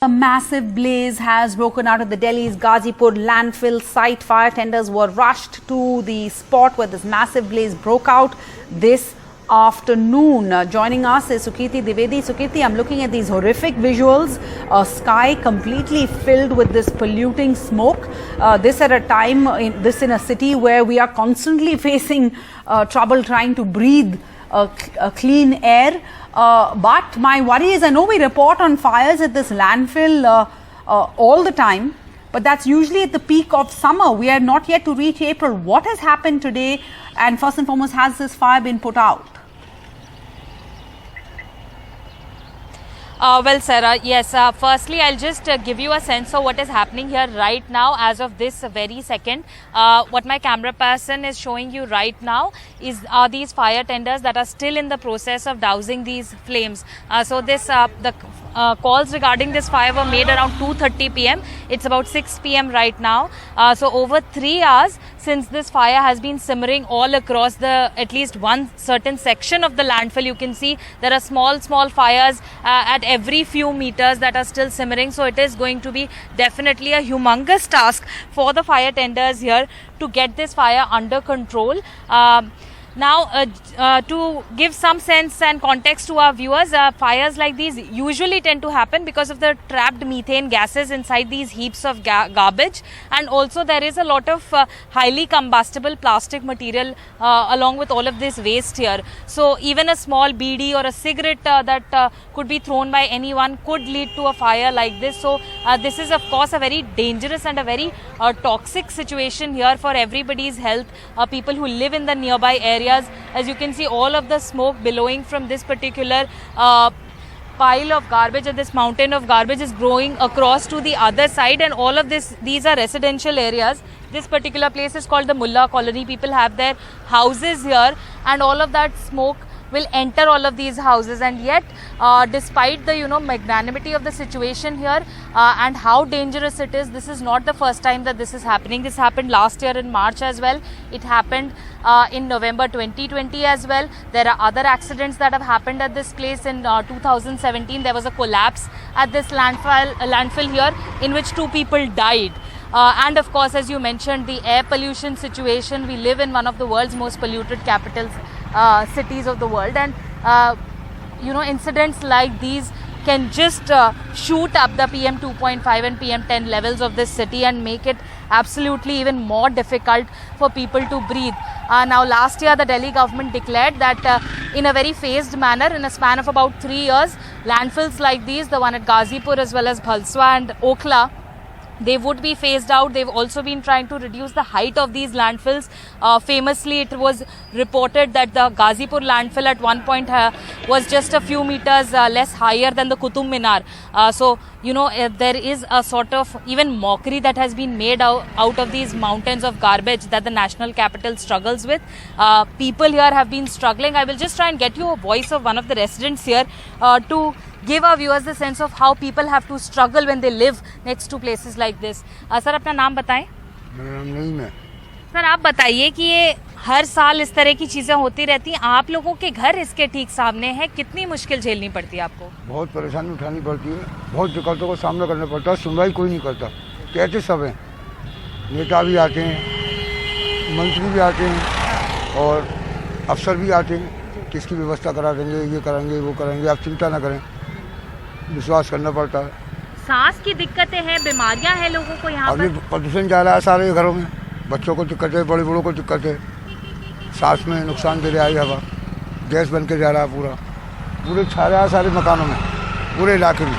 A massive blaze has broken out at the Delhi's Ghazipur landfill site. Fire tenders were rushed to the spot where this massive blaze broke out this afternoon. Joining us is Sukriti Dwivedi. Sukriti, I'm looking at these horrific visuals. A sky completely filled with this polluting smoke. This at a time, in a city where we are constantly facing trouble trying to breathe a clean air. But my worry is, I know we report on fires at this landfill all the time, but that's usually at the peak of summer. We are not yet to reach April. What has happened today? And first and foremost, has this fire been put out? Well, Sarah, yes. Firstly, I'll just give you a sense of what is happening here right now as of this very second. What my camera person is showing you right now are these fire tenders that are still in the process of dousing these flames. The calls regarding this fire were made around 2:30 p.m. It's about 6 p.m. right now. So over 3 hours since this fire has been simmering all across at least one certain section of the landfill. You can see there are small fires at every few meters that are still simmering. So it is going to be definitely a humongous task for the fire tenders here to get this fire under control. To give some sense and context to our viewers, fires like these usually tend to happen because of the trapped methane gases inside these heaps of garbage, and also there is a lot of highly combustible plastic material along with all of this waste here. So even a small beedi or a cigarette that could be thrown by anyone could lead to a fire like this. So this is of course a very dangerous and a very toxic situation here for everybody's health. People who live in the nearby areas, as you can see, all of the smoke billowing from this particular pile of garbage, or this mountain of garbage, is growing across to the other side, and all of these are residential areas. This particular place is called the Mullah Colony. People have their houses here, and all of that smoke will enter all of these houses. And yet despite the magnanimity of the situation here and how dangerous it is, this is not the first time that this is happening. This happened last year in March as well. It happened in November 2020 as well. There are other accidents that have happened at this place. In 2017 there was a collapse at this landfill here in which 2 people died. And of course, as you mentioned, the air pollution situation. We live in one of the world's most polluted capitals, cities of the world, and incidents like these can just shoot up the PM 2.5 and PM 10 levels of this city and make it absolutely even more difficult for people to breathe. Now last year the Delhi government declared that in a very phased manner, in a span of about 3 years, landfills like these, the one at Ghazipur as well as Bhalswa and Okhla, they would be phased out. They've also been trying to reduce the height of these landfills. Famously, it was reported that the Ghazipur landfill at one point was just a few meters less higher than the Qutub Minar. There is a sort of even mockery that has been made out of these mountains of garbage that the national capital struggles with. People here have been struggling. I will just try and get you a voice of one of the residents here to give our viewers the sense of how people have to struggle when they live next to places like this. Sir, अपना नाम बताएं. मेरा नाम नईम है. Sir, आप बताइए कि ये हर साल इस तरह की चीजें होती रहती हैं. आप लोगों के घर इसके ठीक सामने है. कितनी मुश्किल झेलनी पड़ती है आपको? बहुत परेशानी उठानी पड़ती है. बहुत दिक्कतों का सामना करना पड़ता है. सुनवाई कोई नहीं करता. कहते सब हैं, नेता भी आते हैं, मंत्री भी आते हैं और अफसर भी आते हैं. किसकी व्यवस्था करा देंगे, ये करेंगे, वो करेंगे, आप चिंता ना करें. विश्वास करना पड़ता है. सांस की दिक्कतें हैं, बीमारियां हैं लोगों को यहाँ पर. अभी प्रदूषण जा रहा है सारे घरों में. बच्चों को दिक्कत है, बड़े बड़ों को दिक्कत है. सांस में नुकसान दे रहा है हवा. गैस बन के जा रहा है पूरे छा रहा है सारे मकानों में, पूरे इलाके में.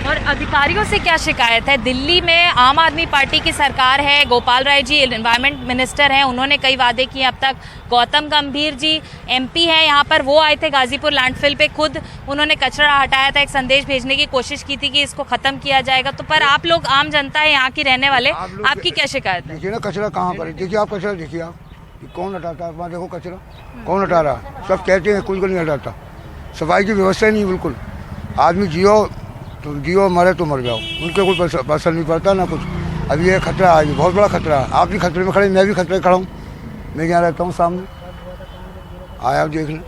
और अधिकारियों से क्या शिकायत है? दिल्ली में आम आदमी पार्टी की सरकार है. गोपाल राय जी एनवायरमेंट मिनिस्टर हैं. उन्होंने कई वादे किए अब तक. गौतम गंभीर जी MP हैं यहाँ पर. वो आए थे गाजीपुर लैंडफिल पे. खुद उन्होंने कचरा हटाया था. एक संदेश भेजने की कोशिश की थी कि इसको खत्म किया जाएगा. तो पर आप लोग आम जनता है यहाँ की रहने वाले, आपकी क्या शिकायत है? देखिए ना, कचरा कहाँ पर है. देखिए आप कचरा देखिए, आप कौन हटाता है? वहाँ देखो कचरा कौन हटा रहा है. सब कहते हैं कोई को नहीं हटाता. सफाई की व्यवस्था नहीं बिल्कुल. आदमी जियो मरे तो मर जाओ, उनके कोई असर नहीं पड़ता ना कुछ. अभी ये खतरा है, बहुत बड़ा खतरा है. आप भी खतरे में खड़े, मैं भी खतरे में खड़ा हूँ. मैं यहाँ रहता हूँ सामने. आया देख लें,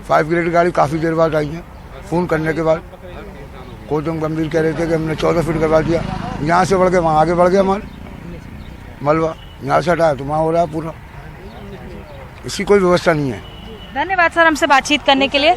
5 ग्रेड गाड़ी काफ़ी देर बाद आई है, फ़ोन करने के बाद. गौतम गंभीर कह रहे थे कि हमने 14 फीट करवा दिया, यहाँ से बढ़ के वहाँ आगे बढ़ गया माल मलबा, यहाँ से हटाया तो वहाँ हो रहा है पूरा, इसकी कोई व्यवस्था नहीं है। धन्यवाद सर हमसे बातचीत करने के लिए।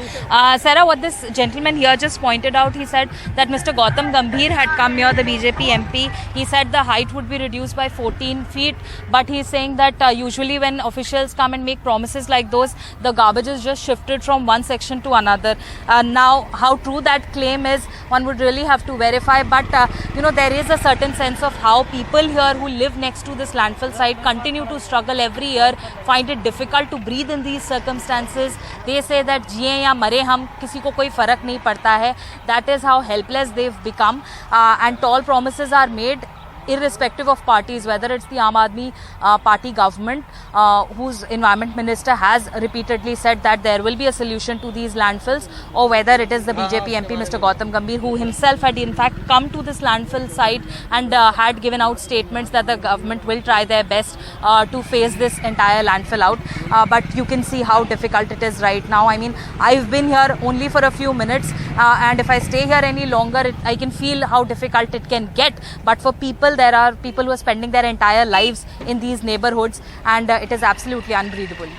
Sarah, what this gentleman here just pointed out, he said that Mr. Gautam Gambhir had come here, the BJP MP. He said the height would be reduced by 14 feet, but he is saying that usually when officials come and make promises like those, the garbage is just shifted from one section to another. Now, how true that claim is, one would really have to verify, but you know, there is a certain sense of how people here who live next to this landfill site continue to struggle every year, find it difficult to breathe in these circumstances. They say that जिए या मरे हम, किसी को कोई फर्क नहीं पड़ता है. That is how helpless they've become, and tall promises are made irrespective of parties, whether it's the Aam Aadmi party government, whose environment minister has repeatedly said that there will be a solution to these landfills, or whether it is the BJP MP Mr. Gautam Gambhir, who himself had in fact come to this landfill site and had given out statements that the government will try their best to phase this entire landfill out. But you can see how difficult it is right now. I mean, I've been here only for a few minutes, and if I stay here any longer, I can feel how difficult it can get. But for people, there are people who are spending their entire lives in these neighborhoods, and it is absolutely unbreathable.